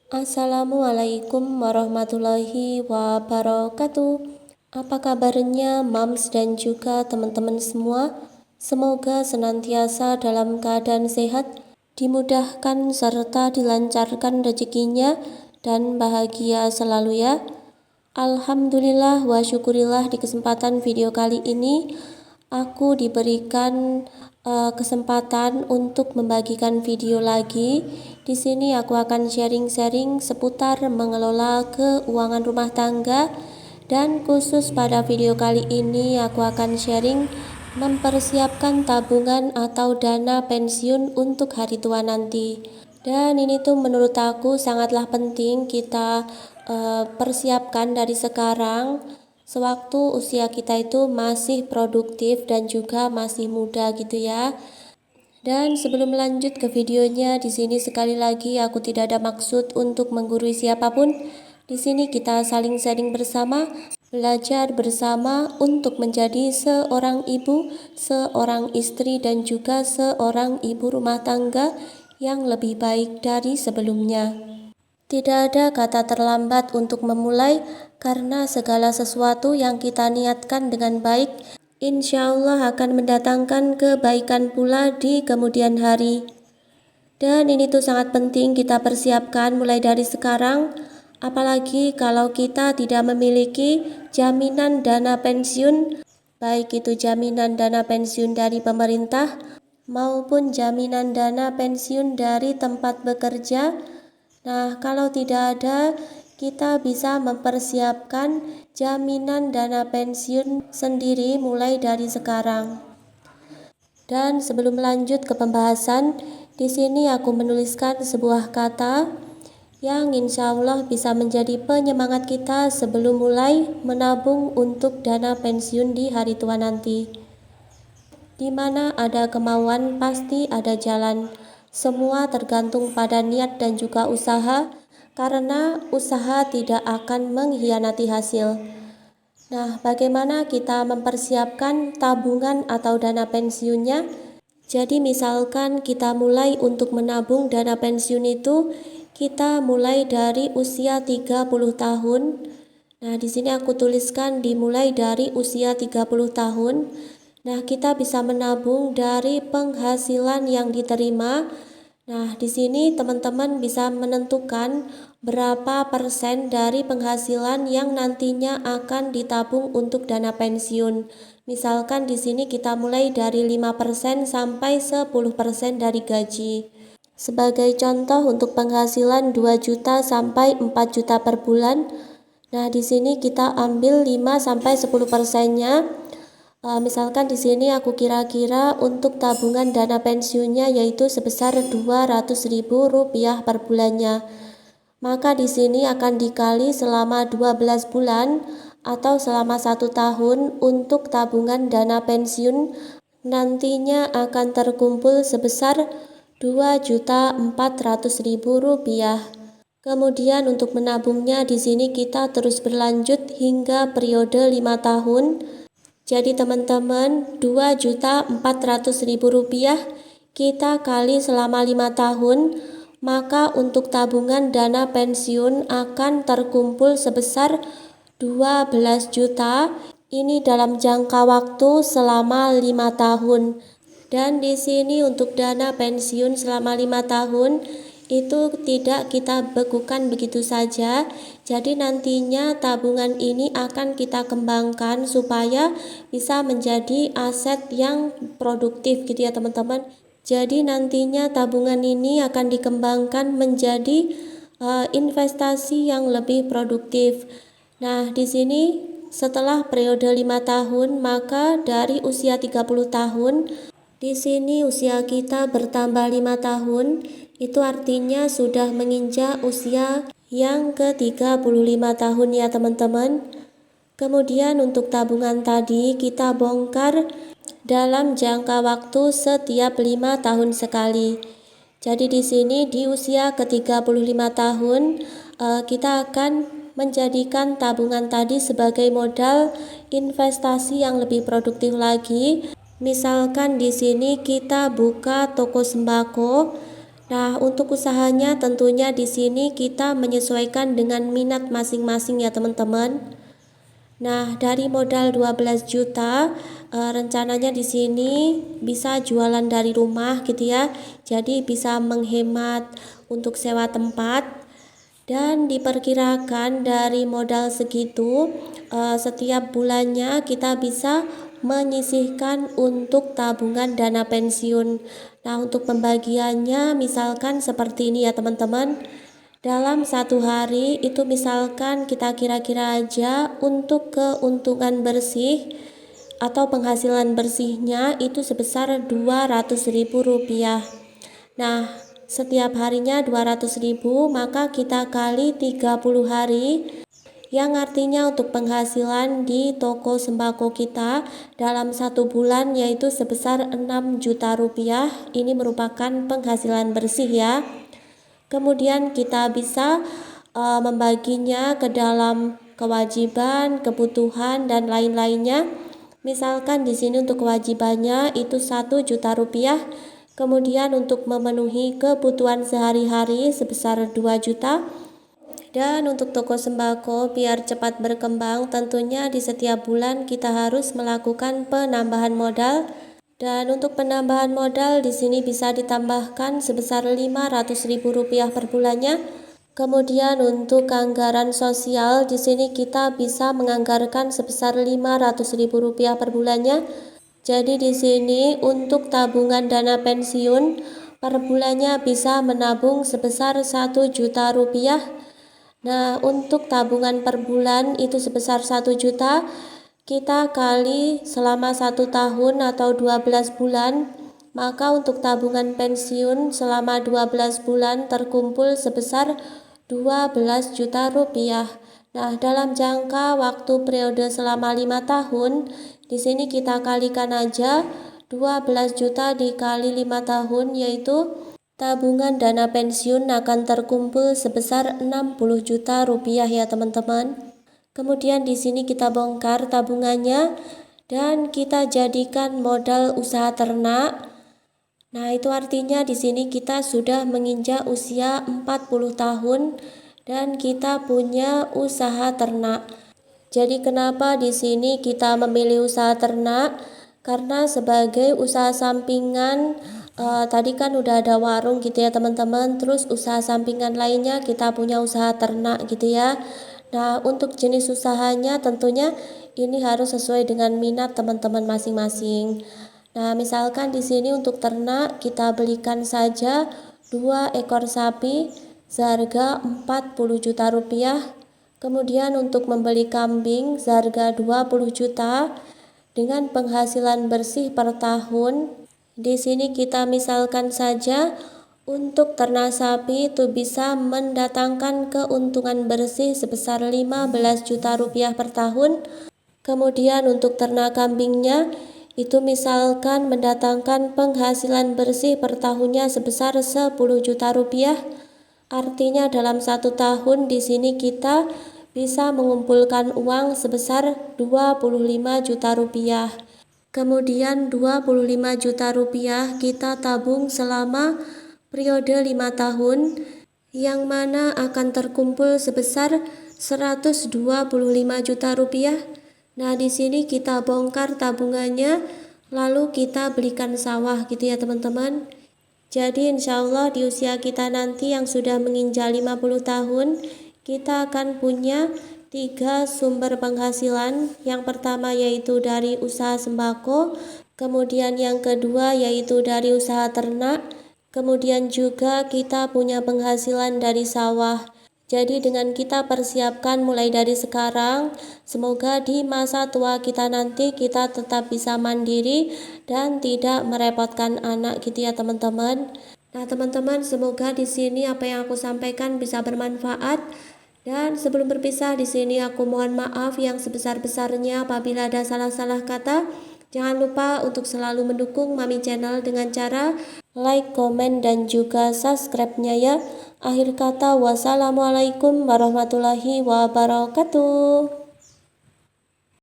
Assalamualaikum warahmatullahi wabarakatuh. Apa kabarnya Mams dan juga teman-teman semua? Semoga senantiasa dalam keadaan sehat, dimudahkan serta dilancarkan rezekinya dan bahagia selalu ya. Alhamdulillah wa syukurillah, di kesempatan video kali ini aku diberikan kesempatan untuk membagikan video lagi. Di sini aku akan sharing-sharing seputar mengelola keuangan rumah tangga, dan khusus pada video kali ini aku akan sharing mempersiapkan tabungan atau dana pensiun untuk hari tua nanti. Dan ini tuh menurut aku sangatlah penting kita persiapkan dari sekarang, sewaktu usia kita itu masih produktif dan juga masih muda gitu ya. Dan sebelum lanjut ke videonya, di sini sekali lagi aku tidak ada maksud untuk menggurui siapapun. Di sini kita saling sharing bersama, belajar bersama untuk menjadi seorang ibu, seorang istri, dan juga seorang ibu rumah tangga yang lebih baik dari sebelumnya. Tidak ada kata terlambat untuk memulai, karena segala sesuatu yang kita niatkan dengan baik, insya Allah akan mendatangkan kebaikan pula di kemudian hari. Dan ini tuh sangat penting kita persiapkan mulai dari sekarang, apalagi kalau kita tidak memiliki jaminan dana pensiun, baik itu jaminan dana pensiun dari pemerintah maupun jaminan dana pensiun dari tempat bekerja. Nah, kalau tidak ada, kita bisa mempersiapkan jaminan dana pensiun sendiri mulai dari sekarang. Dan sebelum lanjut ke pembahasan, di sini aku menuliskan sebuah kata yang insya Allah bisa menjadi penyemangat kita sebelum mulai menabung untuk dana pensiun di hari tua nanti. Di mana ada kemauan, pasti ada jalan. Semua tergantung pada niat dan juga usaha, karena usaha tidak akan mengkhianati hasil. Nah, bagaimana kita mempersiapkan tabungan atau dana pensiunnya? Jadi misalkan kita mulai untuk menabung dana pensiun itu, kita mulai dari usia 30 tahun. Nah, di sini aku tuliskan dimulai dari usia 30 tahun. Nah, kita bisa menabung dari penghasilan yang diterima. Nah, di sini teman-teman bisa menentukan berapa persen dari penghasilan yang nantinya akan ditabung untuk dana pensiun. Misalkan di sini kita mulai dari 5% sampai 10% dari gaji. Sebagai contoh, untuk penghasilan 2 juta sampai 4 juta per bulan. Nah, di sini kita ambil 5 sampai 10%-nya. Misalkan di sini aku kira-kira untuk tabungan dana pensiunnya yaitu sebesar Rp200.000 per bulannya. Maka di sini akan dikali selama 12 bulan atau selama 1 tahun untuk tabungan dana pensiun nantinya akan terkumpul sebesar Rp2.400.000. Kemudian untuk menabungnya di sini kita terus berlanjut hingga periode 5 tahun. Jadi teman-teman, Rp2.400.000 kita kali selama 5 tahun, maka untuk tabungan dana pensiun akan terkumpul sebesar 12 juta. Ini dalam jangka waktu selama 5 tahun. Dan di sini untuk dana pensiun selama 5 tahun itu tidak kita bekukan begitu saja. Jadi nantinya tabungan ini akan kita kembangkan supaya bisa menjadi aset yang produktif gitu ya teman-teman. Jadi nantinya tabungan ini akan dikembangkan menjadi investasi yang lebih produktif. Nah, di sini setelah periode 5 tahun, maka dari usia 30 tahun, di sini usia kita bertambah 5 tahun, itu artinya sudah menginjak usia yang ke-35 tahun ya teman-teman. Kemudian untuk tabungan tadi kita bongkar dalam jangka waktu setiap 5 tahun sekali. Jadi di sini di usia ke-35 tahun kita akan menjadikan tabungan tadi sebagai modal investasi yang lebih produktif lagi. Misalkan di sini kita buka toko sembako. Nah, untuk usahanya tentunya di sini kita menyesuaikan dengan minat masing-masing ya teman-teman. Nah, dari modal 12 juta rencananya di sini bisa jualan dari rumah gitu ya. Jadi bisa menghemat untuk sewa tempat dan diperkirakan dari modal segitu setiap bulannya kita bisa menyisihkan untuk tabungan dana pensiun. Nah, untuk pembagiannya misalkan seperti ini ya teman-teman. Dalam satu hari itu misalkan kita kira-kira aja untuk keuntungan bersih atau penghasilan bersihnya itu sebesar Rp200.000. Nah, setiap harinya 200.000, maka kita kali 30 hari, yang artinya untuk penghasilan di toko sembako kita dalam satu bulan yaitu sebesar 6 juta rupiah. Ini merupakan penghasilan bersih ya. Kemudian kita bisa membaginya ke dalam kewajiban, kebutuhan, dan lain-lainnya. Misalkan di sini untuk kewajibannya itu 1 juta rupiah. Kemudian untuk memenuhi kebutuhan sehari-hari sebesar 2 juta. Dan untuk toko sembako biar cepat berkembang, tentunya di setiap bulan kita harus melakukan penambahan modal. Dan untuk penambahan modal di sini bisa ditambahkan sebesar Rp500.000 per bulannya. Kemudian untuk anggaran sosial di sini kita bisa menganggarkan sebesar Rp500.000 per bulannya. Jadi di sini untuk tabungan dana pensiun per bulannya bisa menabung sebesar 1 juta rupiah. Nah, untuk tabungan per bulan itu sebesar 1 juta, kita kali selama 1 tahun atau 12 bulan, maka untuk tabungan pensiun selama 12 bulan terkumpul sebesar 12 juta rupiah. Nah, dalam jangka waktu periode selama 5 tahun, di sini kita kalikan aja 12 juta dikali 5 tahun, yaitu tabungan dana pensiun akan terkumpul sebesar 60 juta rupiah ya teman-teman. Kemudian di sini kita bongkar tabungannya dan kita jadikan modal usaha ternak. Nah, itu artinya di sini kita sudah menginjak usia 40 tahun dan kita punya usaha ternak. Jadi kenapa di sini kita memilih usaha ternak? Karena sebagai usaha sampingan tadi kan udah ada warung gitu ya teman-teman. Terus usaha sampingan lainnya kita punya usaha ternak gitu ya. Nah, untuk jenis usahanya tentunya ini harus sesuai dengan minat teman-teman masing-masing. Nah, misalkan di sini untuk ternak kita belikan saja 2 ekor sapi seharga 40 juta rupiah. Kemudian untuk membeli kambing seharga 20 juta dengan penghasilan bersih per tahun. Di sini kita misalkan saja untuk ternak sapi itu bisa mendatangkan keuntungan bersih sebesar 15 juta rupiah per tahun. Kemudian untuk ternak kambingnya itu misalkan mendatangkan penghasilan bersih per tahunnya sebesar 10 juta rupiah. Artinya dalam 1 tahun di sini kita bisa mengumpulkan uang sebesar 25 juta rupiah. Kemudian 25 juta rupiah kita tabung selama periode 5 tahun, yang mana akan terkumpul sebesar 125 juta rupiah. Nah, di sini kita bongkar tabungannya, lalu kita belikan sawah gitu ya teman-teman. Jadi insya Allah di usia kita nanti yang sudah menginjak 50 tahun, kita akan punya 3 sumber penghasilan. Yang pertama yaitu dari usaha sembako, kemudian yang kedua yaitu dari usaha ternak, kemudian juga kita punya penghasilan dari sawah. Jadi dengan kita persiapkan mulai dari sekarang, semoga di masa tua kita nanti kita tetap bisa mandiri dan tidak merepotkan anak gitu ya teman-teman. Nah teman-teman, semoga di sini apa yang aku sampaikan bisa bermanfaat. Dan sebelum berpisah di sini aku mohon maaf yang sebesar-besarnya apabila ada salah-salah kata. Jangan lupa untuk selalu mendukung Mami Channel dengan cara like, komen, dan juga subscribe-nya ya. Akhir kata, wassalamualaikum warahmatullahi wabarakatuh.